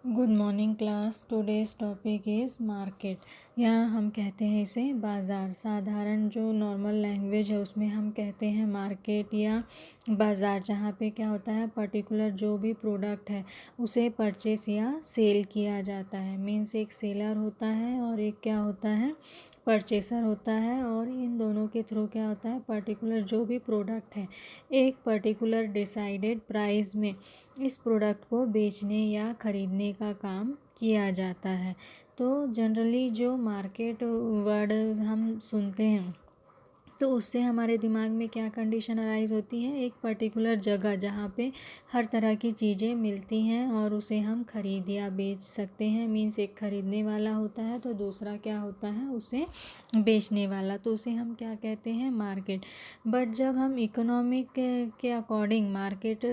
Good morning class. Today's topic is market. यहाँ हम कहते हैं इसे बाज़ार। साधारण जो नॉर्मल लैंग्वेज है उसमें हम कहते हैं मार्केट या बाज़ार, जहाँ पे क्या होता है पर्टिकुलर जो भी प्रोडक्ट है उसे परचेस या सेल किया जाता है। मीन्स एक सेलर होता है और एक क्या होता है परचेसर होता है, और इन दोनों के थ्रू क्या होता है पर्टिकुलर जो भी प्रोडक्ट है एक पर्टिकुलर डिसाइडेड प्राइस में इस प्रोडक्ट को बेचने या ख़रीदने का काम किया जाता है। तो जनरली जो मार्केट वर्ड हम सुनते हैं तो उससे हमारे दिमाग में क्या कंडीशन अराइज होती है, एक पर्टिकुलर जगह जहाँ पे हर तरह की चीज़ें मिलती हैं और उसे हम खरीद या बेच सकते हैं। मीन्स एक खरीदने वाला होता है तो दूसरा क्या होता है उसे बेचने वाला, तो उसे हम क्या कहते हैं मार्केट। बट जब हम इकोनॉमिक के अकॉर्डिंग मार्केट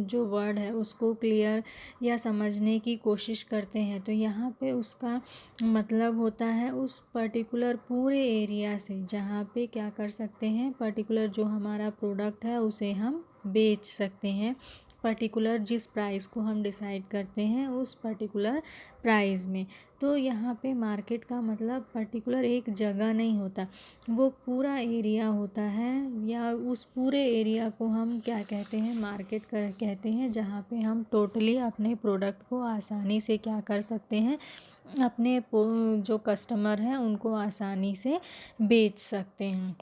जो वर्ड है उसको क्लियर या समझने की कोशिश करते हैं तो यहाँ पे उसका मतलब होता है उस पर्टिकुलर पूरे एरिया से जहाँ पे क्या कर सकते हैं पर्टिकुलर जो हमारा प्रोडक्ट है उसे हम बेच सकते हैं पर्टिकुलर जिस प्राइस को हम डिसाइड करते हैं उस पर्टिकुलर प्राइस में। तो यहाँ पे मार्केट का मतलब पर्टिकुलर एक जगह नहीं होता, वो पूरा एरिया होता है, या उस पूरे एरिया को हम क्या कहते हैं मार्केट कर कहते हैं, जहाँ पे हम टोटली अपने प्रोडक्ट को आसानी से क्या कर सकते हैं अपने जो कस्टमर हैं उनको आसानी से बेच सकते हैं।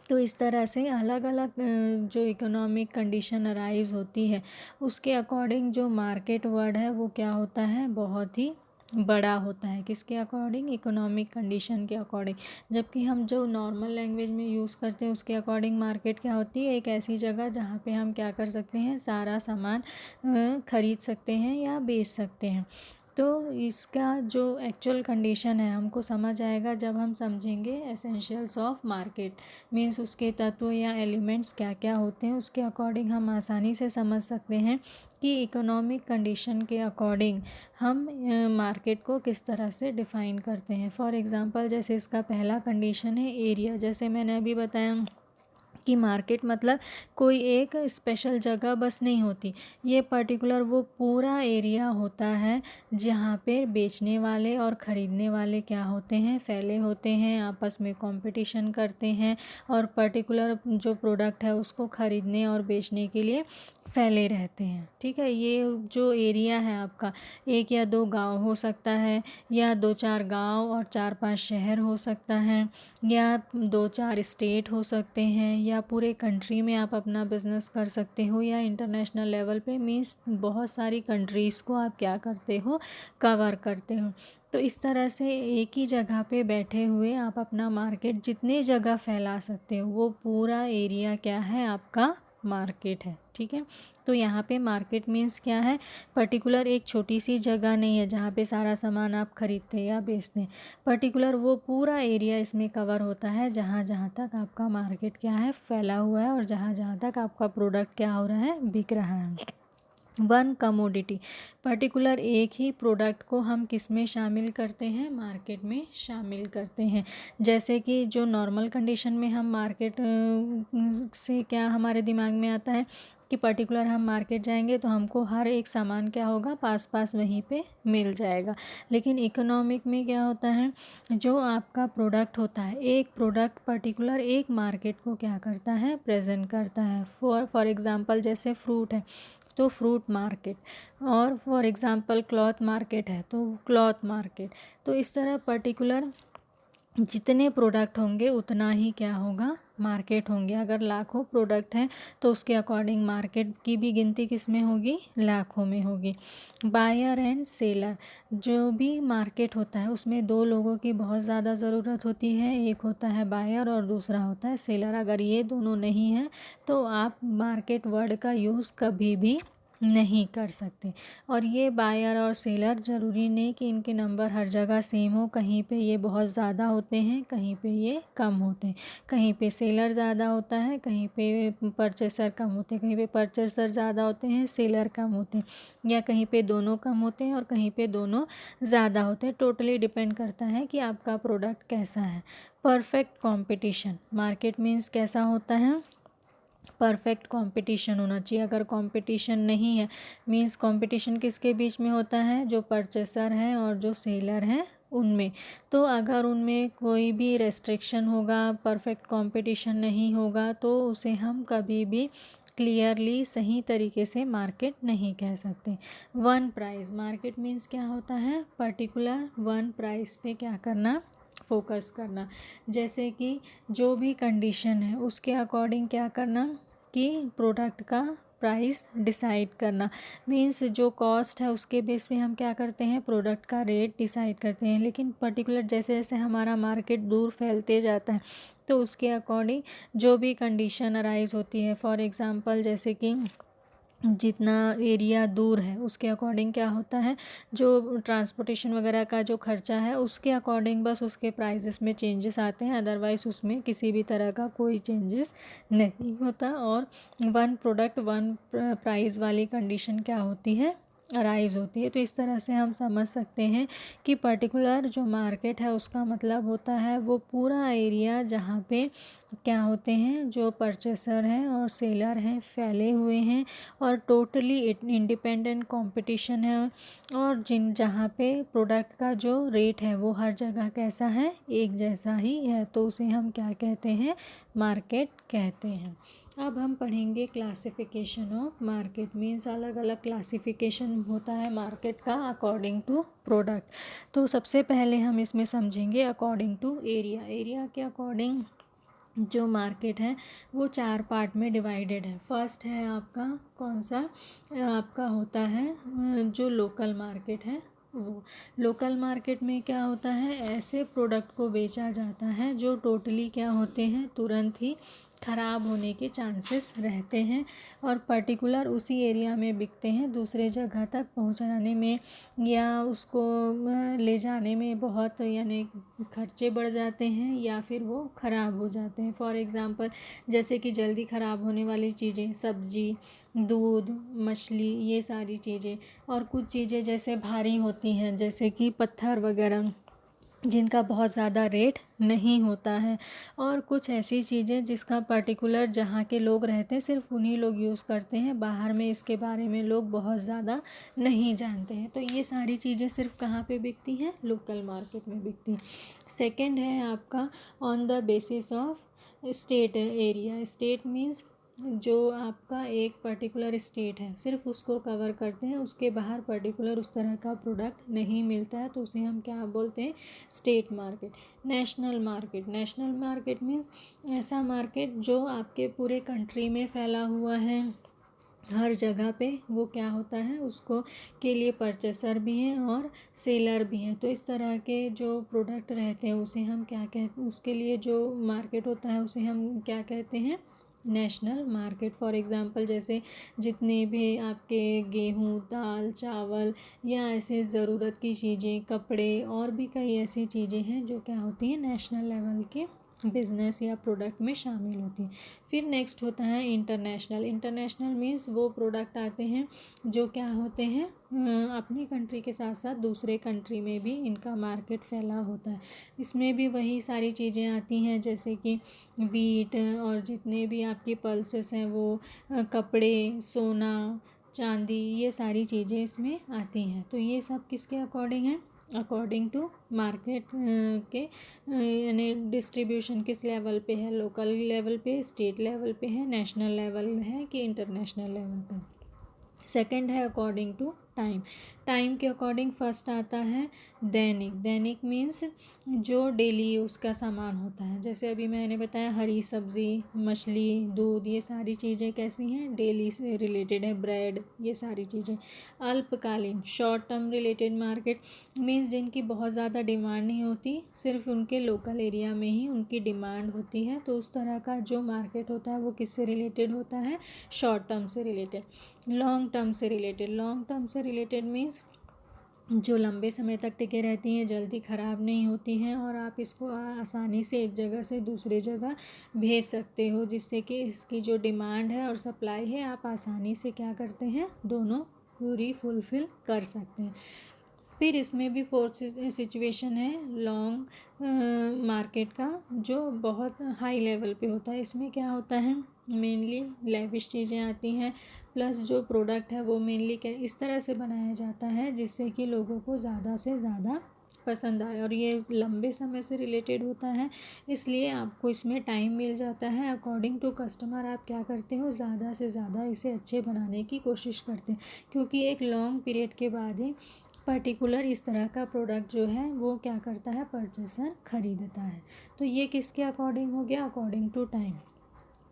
तो इस तरह से अलग अलग जो इकोनॉमिक कंडीशन अराइज होती है उसके अकॉर्डिंग जो मार्केट वर्ड है वो क्या होता है बहुत ही बड़ा होता है। किसके अकॉर्डिंग, इकोनॉमिक कंडीशन के अकॉर्डिंग। जबकि हम जो नॉर्मल लैंग्वेज में यूज़ करते हैं उसके अकॉर्डिंग मार्केट क्या होती है, एक ऐसी जगह जहाँ पे हम क्या कर सकते हैं सारा सामान खरीद सकते हैं या बेच सकते हैं। तो इसका जो एक्चुअल कंडीशन है हमको समझ आएगा जब हम समझेंगे एसेंशियल्स ऑफ मार्केट। मीन्स उसके तत्व या एलिमेंट्स क्या क्या होते हैं उसके अकॉर्डिंग हम आसानी से समझ सकते हैं कि इकोनॉमिक कंडीशन के अकॉर्डिंग हम मार्केट को किस तरह से डिफ़ाइन करते हैं। फॉर एग्ज़ाम्पल जैसे इसका पहला कंडीशन है एरिया। जैसे मैंने अभी बताया कि मार्केट मतलब कोई एक स्पेशल जगह बस नहीं होती, ये पर्टिकुलर वो पूरा एरिया होता है जहाँ पे बेचने वाले और ख़रीदने वाले क्या होते हैं फैले होते हैं, आपस में कंपटीशन करते हैं और पर्टिकुलर जो प्रोडक्ट है उसको ख़रीदने और बेचने के लिए फैले रहते हैं। ठीक है, ये जो एरिया है आपका एक या दो गांव हो सकता है, या दो चार गांव और चार पांच शहर हो सकता है, या दो चार स्टेट हो सकते हैं, या पूरे कंट्री में आप अपना बिजनेस कर सकते हो, या इंटरनेशनल लेवल पे मीन्स बहुत सारी कंट्रीज़ को आप क्या करते हो कवर करते हो। तो इस तरह से एक ही जगह पे बैठे हुए आप अपना मार्केट जितने जगह फैला सकते हो वो पूरा एरिया क्या है आपका मार्केट है। ठीक है, तो यहाँ पे मार्केट मीन्स क्या है, पर्टिकुलर एक छोटी सी जगह नहीं है जहाँ पे सारा सामान आप खरीदते हैं या बेचते हैं। पर्टिकुलर वो पूरा एरिया इसमें कवर होता है जहाँ जहाँ तक आपका मार्केट क्या है फैला हुआ है और जहाँ जहाँ तक आपका प्रोडक्ट क्या हो रहा है बिक रहा है। वन कमोडिटी, पर्टिकुलर एक ही प्रोडक्ट को हम किस में शामिल करते हैं, मार्केट में शामिल करते हैं। जैसे कि जो नॉर्मल कंडीशन में हम मार्केट से क्या हमारे दिमाग में आता है कि पर्टिकुलर हम मार्केट जाएंगे तो हमको हर एक सामान क्या होगा पास पास वहीं पे मिल जाएगा। लेकिन इकोनॉमिक में क्या होता है, जो आपका प्रोडक्ट होता है एक प्रोडक्ट पर्टिकुलर एक मार्केट को क्या करता है प्रेजेंट करता है। फॉर एग्ज़ाम्पल जैसे फ्रूट है तो फ्रूट मार्केट, और फॉर एग्ज़ाम्पल क्लॉथ मार्केट है तो क्लॉथ मार्केट। तो इस तरह पर्टिकुलर जितने प्रोडक्ट होंगे उतना ही क्या होगा मार्केट होंगे। अगर लाखों प्रोडक्ट हैं तो उसके अकॉर्डिंग मार्केट की भी गिनती किस में होगी, लाखों में होगी। बायर एंड सेलर, जो भी मार्केट होता है उसमें दो लोगों की बहुत ज़्यादा ज़रूरत होती है, एक होता है बायर और दूसरा होता है सेलर। अगर ये दोनों नहीं हैं तो आप मार्केट वर्ड का यूज़ कभी भी नहीं कर सकते। और ये बायर और सेलर ज़रूरी नहीं कि इनके नंबर हर जगह सेम हो, कहीं पे ये बहुत ज़्यादा होते हैं कहीं पे ये कम होते हैं, कहीं पे सेलर ज़्यादा होता है कहीं पे परचेसर कम होते हैं, कहीं पे परचेसर ज़्यादा होते हैं सेलर कम होते हैं, या कहीं पे दोनों कम होते हैं और कहीं पे दोनों ज़्यादा होते हैं। टोटली डिपेंड करता है कि आपका प्रोडक्ट कैसा है। परफेक्ट कंपटीशन, मार्केट मीन्स कैसा होता है, परफेक्ट कंपटीशन होना चाहिए। अगर कंपटीशन नहीं है, मींस कंपटीशन किसके बीच में होता है, जो परचेसर है और जो सेलर है उनमें। तो अगर उनमें कोई भी रेस्ट्रिक्शन होगा, परफेक्ट कंपटीशन नहीं होगा, तो उसे हम कभी भी क्लियरली सही तरीके से मार्केट नहीं कह सकते। वन प्राइस मार्केट मीन्स क्या होता है, पर्टिकुलर वन प्राइस पे क्या करना, फोकस करना। जैसे कि जो भी कंडीशन है उसके अकॉर्डिंग क्या करना कि प्रोडक्ट का प्राइस डिसाइड करना। मीन्स जो कॉस्ट है उसके बेस पे हम क्या करते हैं, प्रोडक्ट का रेट डिसाइड करते हैं। लेकिन पर्टिकुलर जैसे जैसे हमारा मार्केट दूर फैलते जाता है, तो उसके अकॉर्डिंग जो भी कंडीशन अराइज होती है, फॉर एग्ज़ाम्पल जैसे कि जितना एरिया दूर है उसके अकॉर्डिंग क्या होता है, जो ट्रांसपोर्टेशन वगैरह का जो खर्चा है उसके अकॉर्डिंग बस उसके प्राइसेस में चेंजेस आते हैं, अदरवाइज़ उसमें किसी भी तरह का कोई चेंजेस नहीं होता। और वन प्रोडक्ट वन प्राइस वाली कंडीशन क्या होती है, अराइज होती है। तो इस तरह से हम समझ सकते हैं कि पर्टिकुलर जो मार्केट है उसका मतलब होता है वो पूरा एरिया जहाँ पे क्या होते हैं, जो परचेसर हैं और सेलर हैं फैले हुए हैं, और टोटली इंडिपेंडेंट कंपटीशन है, और जहाँ पे प्रोडक्ट का जो रेट है वो हर जगह कैसा है, एक जैसा ही है, तो उसे हम क्या कहते हैं, मार्केट कहते हैं। अब हम पढ़ेंगे क्लासिफिकेशन ऑफ मार्केट। मीन्स अलग अलग क्लासिफिकेशन होता है मार्केट का अकॉर्डिंग टू प्रोडक्ट। तो सबसे पहले हम इसमें समझेंगे अकॉर्डिंग टू एरिया। एरिया के अकॉर्डिंग जो मार्केट है वो 4 पार्ट में डिवाइडेड है। फर्स्ट है आपका कौन सा, आपका होता है जो लोकल मार्केट है वो। लोकल मार्केट में क्या होता है, ऐसे प्रोडक्ट को बेचा जाता है जो टोटली क्या होते हैं, तुरंत ही ख़राब होने के चांसेस रहते हैं, और पर्टिकुलर उसी एरिया में बिकते हैं। दूसरे जगह तक पहुंचाने में या उसको ले जाने में बहुत यानी खर्चे बढ़ जाते हैं, या फिर वो ख़राब हो जाते हैं। फॉर एग्ज़ाम्पल जैसे कि जल्दी ख़राब होने वाली चीज़ें, सब्ज़ी, दूध, मछली, ये सारी चीज़ें। और कुछ चीज़ें जैसे भारी होती हैं, जैसे कि पत्थर वगैरह, जिनका बहुत ज़्यादा रेट नहीं होता है। और कुछ ऐसी चीज़ें जिसका पर्टिकुलर जहाँ के लोग रहते हैं सिर्फ उन्हीं लोग यूज़ करते हैं, बाहर में इसके बारे में लोग बहुत ज़्यादा नहीं जानते हैं। तो ये सारी चीज़ें सिर्फ कहाँ पे बिकती हैं, लोकल मार्केट में बिकती हैं। सेकंड है आपका on the basis of state area. State means जो आपका एक पर्टिकुलर स्टेट है सिर्फ उसको कवर करते हैं, उसके बाहर पर्टिकुलर उस तरह का प्रोडक्ट नहीं मिलता है, तो उसे हम क्या बोलते हैं, state market. National market, national market means ऐसा मार्केट जो आपके पूरे कंट्री में फैला हुआ है, हर जगह पे वो क्या होता है, उसको के लिए परचेसर भी हैं और सेलर भी हैं। तो इस तरह के जो प्रोडक्ट रहते हैं उसे हम क्या कहते हैं, उसके लिए जो मार्केट होता है उसे हम क्या कहते हैं, नेशनल मार्केट। फॉर एग्ज़ाम्पल जैसे जितने भी आपके गेहूँ, दाल, चावल या ऐसे ज़रूरत की चीज़ें, कपड़े और भी कई ऐसी चीज़ें हैं जो क्या होती हैं, नेशनल लेवल के बिजनेस या प्रोडक्ट में शामिल होती हैं। फिर नेक्स्ट होता है इंटरनेशनल। इंटरनेशनल मीन्स वो प्रोडक्ट आते हैं जो क्या होते हैं, अपनी कंट्री के साथ साथ दूसरे कंट्री में भी इनका मार्केट फैला होता है। इसमें भी वही सारी चीज़ें आती हैं जैसे कि वीट और जितने भी आपकी पल्सेस हैं वो, कपड़े, सोना, चांदी, ये सारी चीज़ें इसमें आती हैं। तो ये सब किसके अकॉर्डिंग है, अकॉर्डिंग टू मार्केट के यानी डिस्ट्रीब्यूशन किस लेवल पे है, लोकल लेवल पे, स्टेट लेवल पे है, नेशनल लेवल में है कि इंटरनेशनल लेवल पे। सेकंड है अकॉर्डिंग टू टाइम। टाइम के अकॉर्डिंग फर्स्ट आता है दैनिक। दैनिक मीन्स जो डेली यूज़ का सामान होता है, जैसे अभी मैंने बताया हरी सब्ज़ी, मछली, दूध, ये सारी चीज़ें कैसी हैं, डेली से रिलेटेड है, ब्रेड, ये सारी चीज़ें। अल्पकालीन short term related market means जिनकी बहुत ज़्यादा डिमांड नहीं होती, सिर्फ उनके लोकल एरिया में ही उनकी डिमांड होती है, तो उस तरह का जो मार्केट होता है वो किससे रिलेटेड होता है, शॉर्ट टर्म से रिलेटेड। लॉन्ग टर्म से रिलेटेड, लॉन्ग टर्म से रिलेटेड मीन्स जो लंबे समय तक टिके रहती हैं, जल्दी ख़राब नहीं होती हैं, और आप इसको आसानी से एक जगह से दूसरी जगह भेज सकते हो, जिससे कि इसकी जो डिमांड है और सप्लाई है आप आसानी से क्या करते हैं, दोनों पूरी फुलफ़िल कर सकते हैं। फिर इसमें भी फोर्थ सिचुएशन है लॉन्ग मार्केट का, जो बहुत हाई लेवल पे होता है। इसमें क्या होता है, मेनली लेविश चीज़ें आती हैं, प्लस जो प्रोडक्ट है वो मेनली इस तरह से बनाया जाता है जिससे कि लोगों को ज़्यादा से ज़्यादा पसंद आए, और ये लंबे समय से रिलेटेड होता है, इसलिए आपको इसमें टाइम मिल जाता है। अकॉर्डिंग टू कस्टमर आप क्या करते हो, ज़्यादा से ज़्यादा इसे अच्छे बनाने की कोशिश करते हैं, क्योंकि एक लॉन्ग पीरियड के बाद ही पर्टिकुलर इस तरह का प्रोडक्ट जो है वो क्या करता है, परचेसर खरीदता है। तो ये किसके अकॉर्डिंग हो गया, अकॉर्डिंग टू टाइम।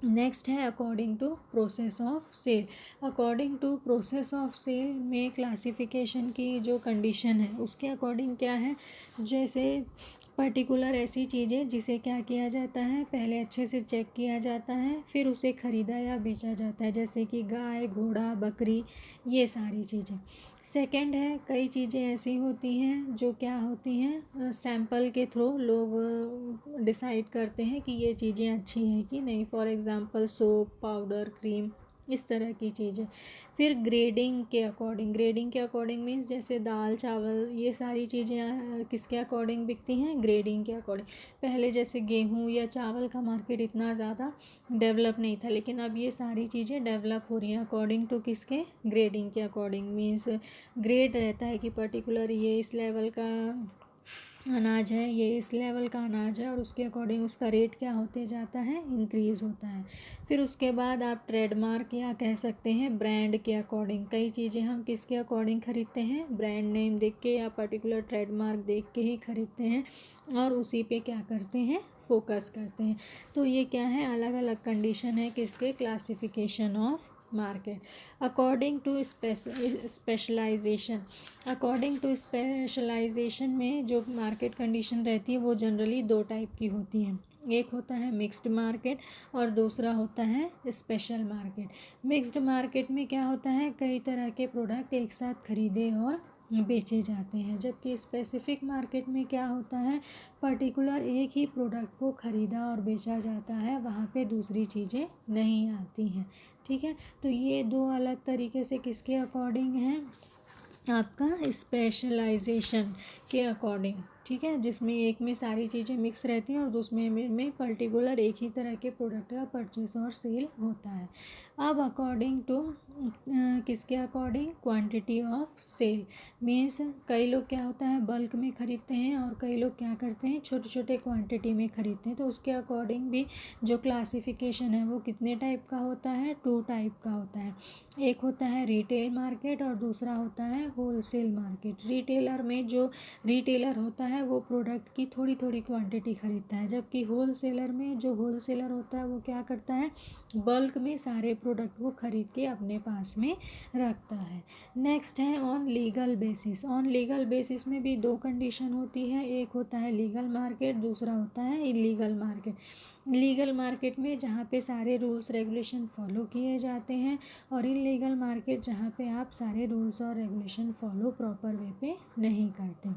नेक्स्ट है according to process of sale. According to process of sale में क्लासिफिकेशन की जो कंडीशन है उसके अकॉर्डिंग क्या है, जैसे पर्टिकुलर ऐसी चीज़ें जिसे क्या किया जाता है, पहले अच्छे से चेक किया जाता है, फिर उसे ख़रीदा या बेचा जाता है, जैसे कि गाय, घोड़ा, बकरी, ये सारी चीज़ें। सेकंड है, कई चीज़ें ऐसी होती हैं जो क्या होती हैं, सैंपल के थ्रू लोग डिसाइड करते हैं कि ये चीज़ें अच्छी हैं कि नहीं, for example soap, powder, cream, इस तरह की चीज़ें। फिर ग्रेडिंग के अकॉर्डिंग मीन्स जैसे दाल, चावल, ये सारी चीज़ें किसके अकॉर्डिंग बिकती हैं, ग्रेडिंग के अकॉर्डिंग। पहले जैसे गेहूँ या चावल का मार्केट इतना ज़्यादा डेवलप नहीं था, लेकिन अब ये सारी चीज़ें डेवलप हो रही हैं अकॉर्डिंग टू किसके, ग्रेडिंग के अकॉर्डिंग। मीन्स ग्रेड रहता है कि पर्टिकुलर ये इस लेवल का अनाज है, ये इस लेवल का अनाज है, और उसके अकॉर्डिंग उसका रेट क्या होते जाता है, इंक्रीज़ होता है। फिर उसके बाद आप ट्रेडमार्क या कह सकते हैं ब्रांड के अकॉर्डिंग, कई चीज़ें हम किसके अकॉर्डिंग ख़रीदते हैं, ब्रांड नेम देख के या पर्टिकुलर ट्रेडमार्क देख के ही ख़रीदते हैं, और उसी पे क्या करते हैं, फोकस करते हैं। तो ये क्या है, अलग अलग कंडीशन है किसके, classification of market. According to specialization, according to specialization में जो मार्केट कंडीशन रहती है वो जनरली दो टाइप की होती हैं। एक होता है मिक्स्ड मार्केट और दूसरा होता है स्पेशल मार्केट। मिक्स्ड मार्केट में क्या होता है, कई तरह के प्रोडक्ट एक साथ खरीदे और बेचे जाते हैं, जबकि स्पेसिफिक मार्केट में क्या होता है, पर्टिकुलर एक ही प्रोडक्ट को ख़रीदा और बेचा जाता है, वहाँ पे दूसरी चीज़ें नहीं आती हैं। ठीक है, तो ये दो अलग तरीके से किसके अकॉर्डिंग हैं, आपका स्पेशलाइजेशन के अकॉर्डिंग। ठीक है, जिसमें एक में सारी चीज़ें मिक्स रहती हैं और दूसरे में पर्टिकुलर एक ही तरह के प्रोडक्ट का परचेस और सेल होता है। अब अकॉर्डिंग टू किसके according, quantity of sale. Means कई लोग क्या होता है बल्क में ख़रीदते हैं और कई लोग क्या करते हैं छोटे छोटे क्वांटिटी में ख़रीदते हैं, तो उसके अकॉर्डिंग भी जो क्लासिफिकेशन है वो कितने टाइप का होता है, 2 टाइप का होता है। एक होता है रिटेल मार्केट और दूसरा होता है होलसेल मार्केट। रिटेलर में जो रिटेलर होता है वो प्रोडक्ट की थोड़ी थोड़ी क्वांटिटी ख़रीदता है, जबकि होलसेलर में जो होलसेलर होता है वो क्या करता है, बल्क में सारे प्रोडक्ट को ख़रीद के अपने पास में रखता है। नेक्स्ट है on legal basis. On legal basis में भी दो कंडीशन होती है, एक होता है लीगल मार्केट, दूसरा होता है इलीगल मार्केट। लीगल मार्केट में जहाँ पे सारे रूल्स रेगुलेशन फॉलो किए जाते हैं, और इलीगल मार्केट जहाँ पे आप सारे रूल्स और रेगुलेशन फॉलो प्रॉपर वे पे नहीं करते।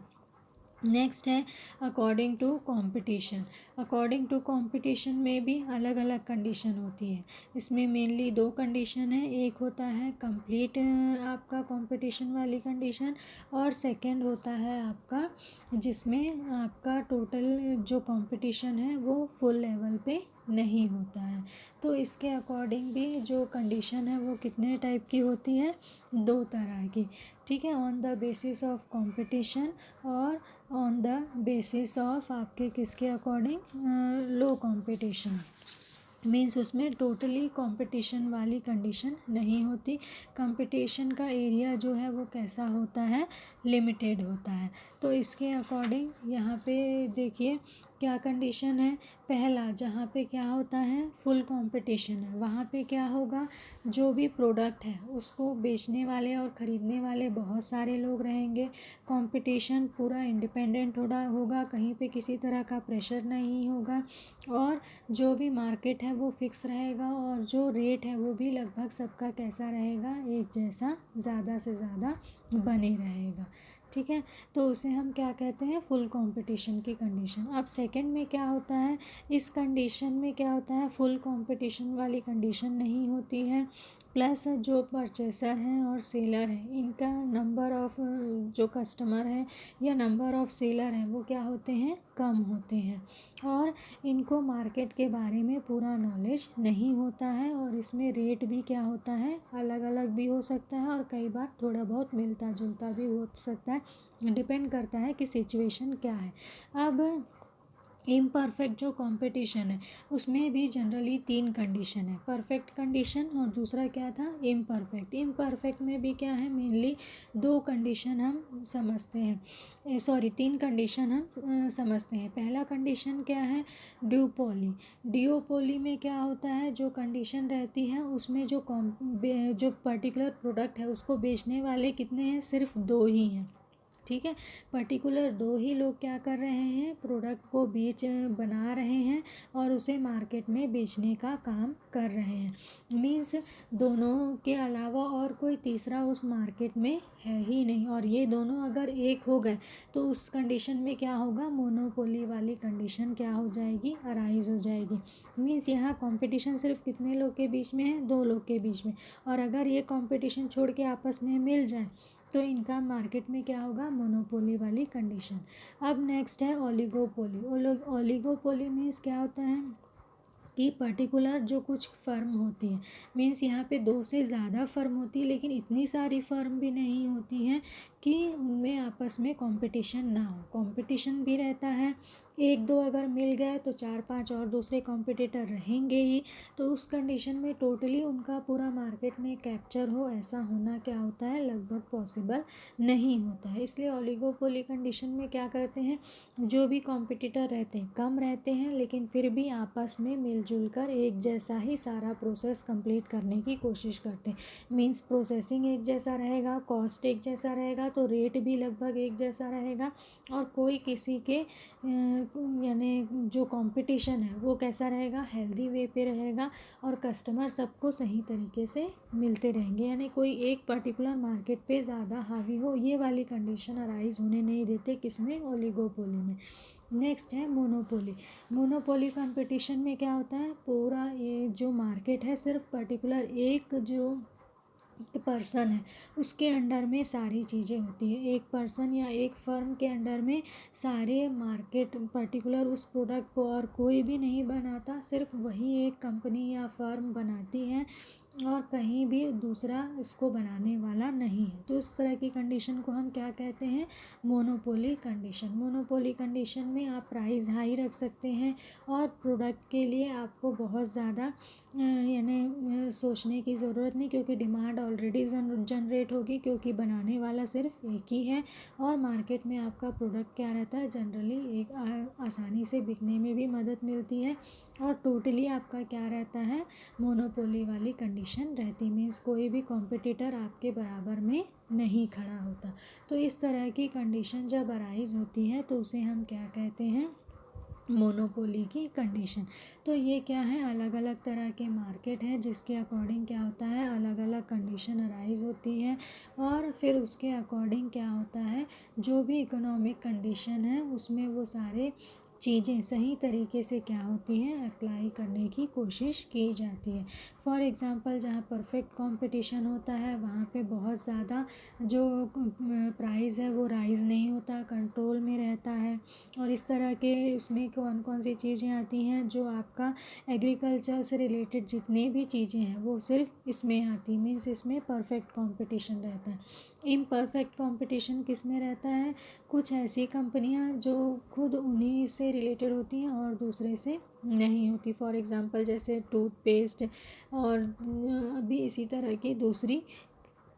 नेक्स्ट है according to competition. According to competition में भी अलग अलग कंडीशन होती है। इसमें मेनली दो कंडीशन है, एक होता है कंप्लीट आपका कंपटीशन वाली कंडीशन, और सेकंड होता है आपका जिसमें आपका टोटल जो कंपटीशन है वो फुल लेवल पे नहीं होता है। तो इसके अकॉर्डिंग भी जो कंडीशन है वो कितने टाइप की होती है, दो तरह की। ठीक है, on the basis of competition और ऑन द बेसिस ऑफ आपके किसके अकॉर्डिंग, लो कंपटीशन। मीन्स उसमें टोटली कंपटीशन वाली कंडीशन नहीं होती। कंपटीशन का एरिया जो है वो कैसा होता है, लिमिटेड होता है। तो इसके अकॉर्डिंग यहाँ पे देखिए क्या कंडीशन है, पहला जहाँ पे क्या होता है फुल कंपटीशन है, वहाँ पे क्या होगा, जो भी प्रोडक्ट है उसको बेचने वाले और ख़रीदने वाले बहुत सारे लोग रहेंगे। कंपटीशन पूरा इंडिपेंडेंट होगा, कहीं पे किसी तरह का प्रेशर नहीं होगा, और जो भी मार्केट है वो फिक्स रहेगा, और जो रेट है वो भी लगभग सबका कैसा रहेगा, एक जैसा ज़्यादा से ज़्यादा बने रहेगा। ठीक है, तो उसे हम क्या कहते हैं, फुल कंपटीशन की कंडीशन। अब सेकंड में क्या होता है, इस कंडीशन में क्या होता है, फुल कंपटीशन वाली कंडीशन नहीं होती है, प्लस जो परचेसर हैं और सेलर हैं, इनका नंबर ऑफ़ जो कस्टमर है या नंबर ऑफ़ सेलर हैं वो क्या होते हैं, कम होते हैं। और इनको मार्केट के बारे में पूरा नॉलेज नहीं होता है, और इसमें रेट भी क्या होता है, अलग अलग भी हो सकता है, और कई बार थोड़ा बहुत मिलता जुलता भी हो सकता है, डिपेंड करता है कि सिचुएशन क्या है। अब इम्परफेक्ट जो कंपटीशन है उसमें भी जनरली 3 कंडीशन है, परफेक्ट कंडीशन और दूसरा क्या था, इम्परफेक्ट। इम्परफेक्ट में भी क्या है, मेनली 2 कंडीशन हम समझते हैं, सॉरी 3 कंडीशन हम समझते हैं। पहला कंडीशन क्या है, ड्यूपोली। ड्यूपोली में क्या होता है, जो कंडीशन रहती है उसमें जो पर्टिकुलर प्रोडक्ट है उसको बेचने वाले कितने हैं, सिर्फ 2 ही हैं। ठीक है, पर्टिकुलर 2 ही लोग क्या कर रहे हैं, प्रोडक्ट को बना रहे हैं और उसे मार्केट में बेचने का काम कर रहे हैं। मीन्स दोनों के अलावा और कोई तीसरा उस मार्केट में है ही नहीं, और ये दोनों अगर एक हो गए तो उस कंडीशन में क्या होगा, मोनोपोली वाली कंडीशन क्या हो जाएगी, अराइज हो जाएगी। मीन्स यहाँ कंपटीशन सिर्फ कितने लोग के बीच में है, 2 लोग के बीच में, और अगर ये कंपटीशन छोड़ के आपस में मिल जाए तो इनका मार्केट में क्या होगा, मोनोपोली वाली कंडीशन। अब नेक्स्ट है ओलिगोपोली। ओलिगोपोली मीन्स क्या होता है कि पर्टिकुलर जो कुछ फर्म होती है, मीन्स यहाँ पे 2 से ज़्यादा फर्म होती है, लेकिन इतनी सारी फर्म भी नहीं होती हैं कि उनमें आपस में कंपटीशन ना हो। कंपटीशन भी रहता है, 1-2 अगर मिल गए तो 4-5 और दूसरे कॉम्पिटिटर रहेंगे ही, तो उस कंडीशन में टोटली उनका पूरा मार्केट में कैप्चर हो, ऐसा होना क्या होता है, लगभग पॉसिबल नहीं होता है। इसलिए ओलिगोपोली कंडीशन में क्या करते हैं, जो भी कॉम्पिटिटर रहते हैं कम रहते हैं, लेकिन फिर भी आपस में मिलजुल कर एक जैसा ही सारा प्रोसेस कंप्लीट करने की कोशिश करते हैं। मीन्स प्रोसेसिंग एक जैसा रहेगा, कॉस्ट एक जैसा रहेगा, तो रेट भी लगभग एक जैसा रहेगा, और कोई किसी के यानी जो कंपटीशन है वो कैसा रहेगा, हेल्दी वे पे रहेगा, और कस्टमर सबको सही तरीके से मिलते रहेंगे, यानी कोई एक पर्टिकुलर मार्केट पे ज़्यादा हावी हो, ये वाली कंडीशन अराइज होने नहीं देते, किसमें, ओलिगोपोली में। नेक्स्ट है मोनोपोली। मोनोपोली कंपटीशन में क्या होता है, पूरा ये जो मार्केट है सिर्फ पर्टिकुलर एक जो पर्सन है उसके अंडर में सारी चीज़ें होती है, एक पर्सन या एक फर्म के अंडर में सारे मार्केट पर्टिकुलर उस प्रोडक्ट को और कोई भी नहीं बनाता, सिर्फ वही एक कंपनी या फर्म बनाती है, और कहीं भी दूसरा इसको बनाने वाला नहीं है। तो इस तरह की कंडीशन को हम क्या कहते हैं, मोनोपोली कंडीशन। मोनोपोली कंडीशन में आप प्राइस हाई रख सकते हैं, और प्रोडक्ट के लिए आपको बहुत ज़्यादा यानी सोचने की ज़रूरत नहीं, क्योंकि डिमांड ऑलरेडी जनरेट होगी, क्योंकि बनाने वाला सिर्फ एक ही है, और मार्केट में आपका प्रोडक्ट क्या रहता है, जनरली एक आसानी से बिकने में भी मदद मिलती है, और टोटली आपका क्या रहता है, मोनोपोली वाली कंडीशन रहती, मीन्स कोई भी कॉम्पिटिटर आपके बराबर में नहीं खड़ा होता। तो इस तरह की कंडीशन जब अराइज होती है तो उसे हम क्या कहते हैं, मोनोपोली की कंडीशन। तो ये क्या है, अलग अलग तरह के मार्केट है जिसके अकॉर्डिंग क्या होता है, अलग अलग कंडीशन अराइज होती है, और फिर उसके अकॉर्डिंग क्या होता है, जो भी इकोनॉमिक कंडीशन है उसमें वो सारे चीज़ें सही तरीके से क्या होती हैं, अप्लाई करने की कोशिश की जाती है। फॉर एग्ज़ाम्पल जहाँ परफेक्ट कंपटीशन होता है वहाँ पे बहुत ज़्यादा जो प्राइस है वो राइज़ नहीं होता, कंट्रोल में रहता है, और इस तरह के इसमें कौन कौन सी चीज़ें आती हैं, जो आपका एग्रीकल्चर से रिलेटेड जितनी भी चीज़ें हैं वो सिर्फ इसमें आती, मीन्स इसमें परफेक्ट कंपटीशन रहता है। इम्परफेक्ट कंपटीशन किस में रहता है, कुछ ऐसी कंपनियां जो खुद उन्हीं से रिलेटेड होती हैं और दूसरे से नहीं होती, फॉर एग्ज़ाम्पल जैसे टूथपेस्ट और अभी इसी तरह की दूसरी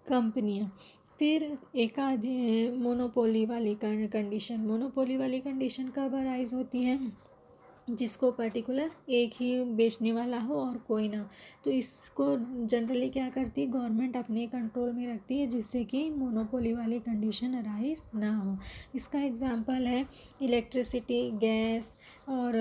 कंपनियां। फिर एक आधी मोनोपोली वाली कंडीशन। मोनोपोली वाली कंडीशन कब अराइज होती है, जिसको पर्टिकुलर एक ही बेचने वाला हो और कोई ना, तो इसको जनरली क्या करती है, गवर्नमेंट अपने कंट्रोल में रखती है, जिससे कि मोनोपोली वाली कंडीशन अराइज ना हो। इसका एग्जांपल है इलेक्ट्रिसिटी, गैस और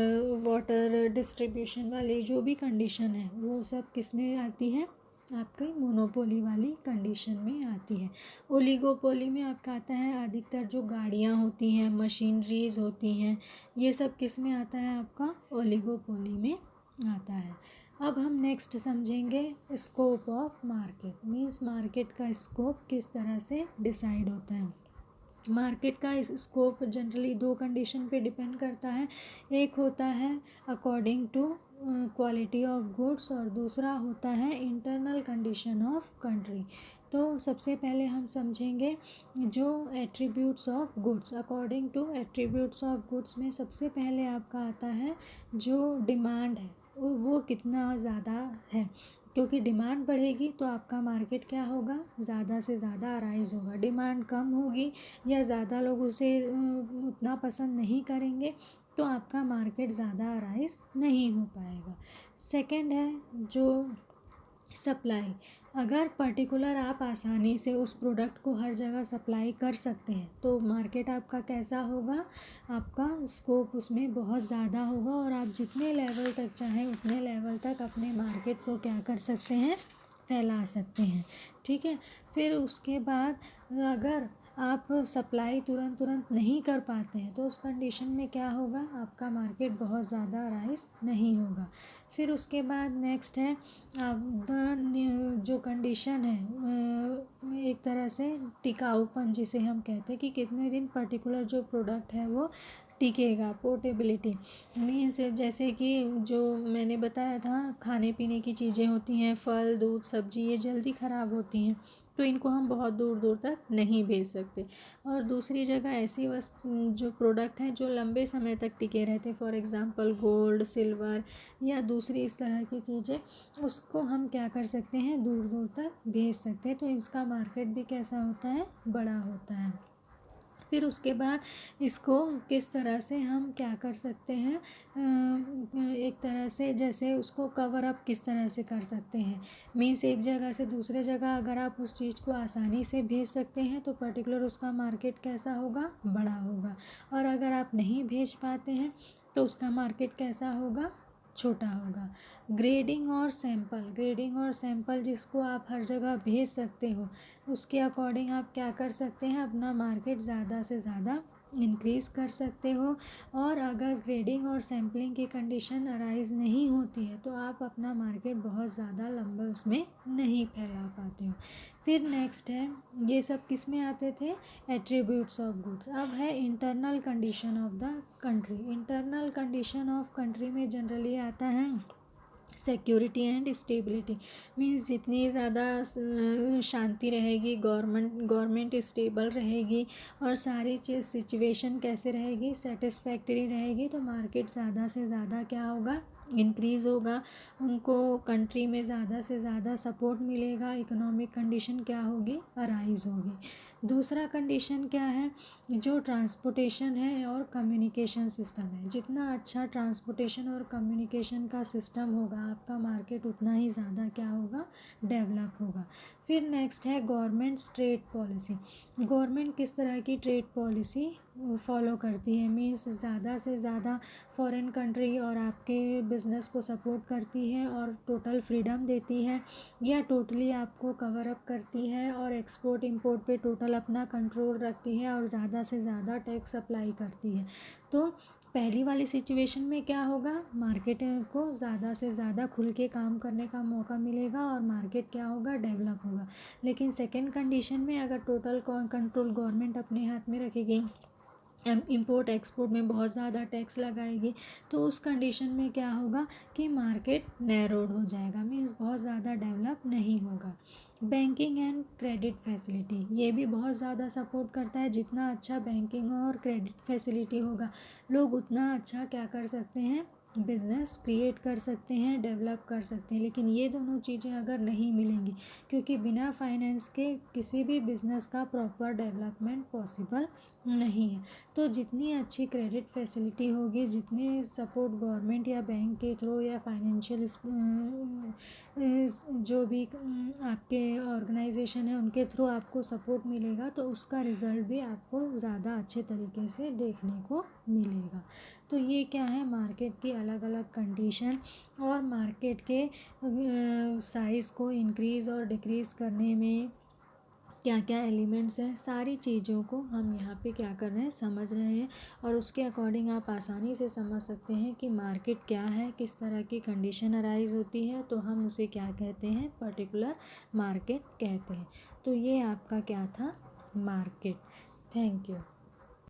वाटर डिस्ट्रीब्यूशन वाली जो भी कंडीशन है वो सब किस में आती है, आपकी मोनोपोली वाली कंडीशन में आती है। ओलिगोपोली में आपका आता है अधिकतर जो गाड़ियाँ होती हैं, मशीनरीज होती हैं, ये सब किस में आता है, आपका ओलिगोपोली में आता है। अब हम नेक्स्ट समझेंगे scope of market, means market का स्कोप किस तरह से डिसाइड होता है। मार्केट का इस स्कोप जनरली दो कंडीशन पे डिपेंड करता है। एक होता है according to quality of goods और दूसरा होता है इंटरनल कंडीशन ऑफ कंट्री। तो सबसे पहले हम समझेंगे जो attributes of goods. According to attributes of goods में सबसे पहले आपका आता है जो डिमांड है वो कितना ज़्यादा है, क्योंकि डिमांड बढ़ेगी तो आपका मार्केट क्या होगा, ज़्यादा से ज़्यादा अराइज होगा। डिमांड कम होगी या ज़्यादा लोग उसे उतना पसंद नहीं करेंगे तो आपका मार्केट ज़्यादा अराइज नहीं हो पाएगा। सेकंड है जो सप्लाई। अगर पर्टिकुलर आप आसानी से उस प्रोडक्ट को हर जगह सप्लाई कर सकते हैं तो मार्केट आपका कैसा होगा, आपका स्कोप उसमें बहुत ज़्यादा होगा और आप जितने लेवल तक चाहें उतने लेवल तक अपने मार्केट को क्या कर सकते हैं, फैला सकते हैं। ठीक है। फिर उसके बाद अगर आप सप्लाई तुरंत तुरंत नहीं कर पाते हैं तो उस कंडीशन में क्या होगा, आपका मार्केट बहुत ज़्यादा राइज नहीं होगा। फिर उसके बाद नेक्स्ट है जो कंडीशन है एक तरह से टिकाऊपन, जिसे हम कहते हैं कि कितने दिन पर्टिकुलर जो प्रोडक्ट है वो टिकेगा। पोर्टेबिलिटी मीन्स जैसे कि जो मैंने बताया था खाने पीने की चीज़ें होती हैं, फल दूध सब्जी, ये जल्दी ख़राब होती हैं तो इनको हम बहुत दूर दूर तक नहीं भेज सकते। और दूसरी जगह ऐसी वस्तु जो प्रोडक्ट हैं जो लंबे समय तक टिके रहते, फॉर एग्ज़ाम्पल गोल्ड सिल्वर या दूसरी इस तरह की चीज़ें, उसको हम क्या कर सकते हैं, दूर दूर तक भेज सकते हैं। तो इसका मार्केट भी कैसा होता है, बड़ा होता है। फिर उसके बाद इसको किस तरह से हम क्या कर सकते हैं, एक तरह से जैसे उसको कवर अप किस तरह से कर सकते हैं। मीन्स एक जगह से दूसरे जगह अगर आप उस चीज़ को आसानी से भेज सकते हैं तो पर्टिकुलर उसका मार्केट कैसा होगा, बड़ा होगा। और अगर आप नहीं भेज पाते हैं तो उसका मार्केट कैसा होगा, छोटा होगा। ग्रेडिंग और सैंपल जिसको आप हर जगह भेज सकते हो उसके अकॉर्डिंग आप क्या कर सकते हैं, अपना मार्केट ज़्यादा से ज़्यादा इंक्रीज़ कर सकते हो। और अगर ग्रेडिंग और सैम्पलिंग की कंडीशन अराइज नहीं होती है तो आप अपना मार्केट बहुत ज़्यादा लंबा उसमें नहीं फैला पाते हो। फिर नेक्स्ट है, ये सब किस में आते थे, एट्रीब्यूट्स ऑफ गुड्स। अब है internal condition of the country. Internal condition of country में जनरली आता है सिक्योरिटी एंड स्टेबिलिटी। मीन्स जितनी ज़्यादा शांति रहेगी, गवर्नमेंट स्टेबल रहेगी और सारी चीज़ सिचुएशन कैसे रहेगी, सेटिस्फैक्टरी रहेगी तो मार्केट ज़्यादा से ज़्यादा क्या होगा, इंक्रीज़ होगा। उनको कंट्री में ज़्यादा से ज़्यादा सपोर्ट मिलेगा, इकोनॉमिक कंडीशन क्या होगी, अराइज होगी। दूसरा कंडीशन क्या है, जो ट्रांसपोर्टेशन है और कम्युनिकेशन सिस्टम है। जितना अच्छा ट्रांसपोर्टेशन और कम्युनिकेशन का सिस्टम होगा आपका मार्केट उतना ही ज़्यादा क्या होगा, डेवलप होगा। फिर नेक्स्ट है गवर्नमेंट्स ट्रेड पॉलिसी। गवर्नमेंट किस तरह की ट्रेड पॉलिसी फॉलो करती है, मीन्स ज़्यादा से ज़्यादा फॉरेन कंट्री और आपके बिज़नेस को सपोर्ट करती है और टोटल फ्रीडम देती है, या टोटली आपको कवर अप करती है और एक्सपोर्ट इंपोर्ट पे टोटल अपना कंट्रोल रखती है और ज़्यादा से ज़्यादा टैक्स अप्लाई करती है। तो पहली वाली सिचुएशन में क्या होगा, मार्केट को ज़्यादा से ज़्यादा खुल के काम करने का मौका मिलेगा और मार्केट क्या होगा, डेवलप होगा। लेकिन सेकंड कंडीशन में अगर टोटल कंट्रोल गवर्नमेंट अपने हाथ में रखेगी, इंपोर्ट एक्सपोर्ट में बहुत ज़्यादा टैक्स लगाएगी तो उस कंडीशन में क्या होगा कि मार्केट नैरोड हो जाएगा, मीन्स बहुत ज़्यादा डेवलप नहीं होगा। बैंकिंग एंड क्रेडिट फैसिलिटी ये भी बहुत ज़्यादा सपोर्ट करता है। जितना अच्छा बैंकिंग और क्रेडिट फैसिलिटी होगा लोग उतना अच्छा क्या कर सकते हैं, बिज़नेस क्रिएट कर सकते हैं, डेवलप कर सकते हैं। लेकिन ये दोनों चीज़ें अगर नहीं मिलेंगी, क्योंकि बिना फाइनेंस के किसी भी बिज़नेस का प्रॉपर डेवलपमेंट पॉसिबल नहीं है। तो जितनी अच्छी क्रेडिट फैसिलिटी होगी, जितनी सपोर्ट गवर्नमेंट या बैंक के थ्रू या फाइनेंशियल जो भी आपके ऑर्गेनाइजेशन है उनके थ्रू आपको सपोर्ट मिलेगा तो उसका रिज़ल्ट भी आपको ज़्यादा अच्छे तरीके से देखने को मिलेगा। तो ये क्या है, मार्केट की अलग अलग कंडीशन और मार्केट के साइज़ को इंक्रीज़ और डिक्रीज़ करने में क्या क्या एलिमेंट्स हैं, सारी चीज़ों को हम यहाँ पे क्या कर रहे हैं, समझ रहे हैं। और उसके अकॉर्डिंग आप आसानी से समझ सकते हैं कि मार्केट क्या है, किस तरह की कंडीशन अराइज होती है, तो हम उसे क्या कहते हैं, पर्टिकुलर मार्केट कहते हैं। तो ये आपका क्या था, मार्केट। Thank you.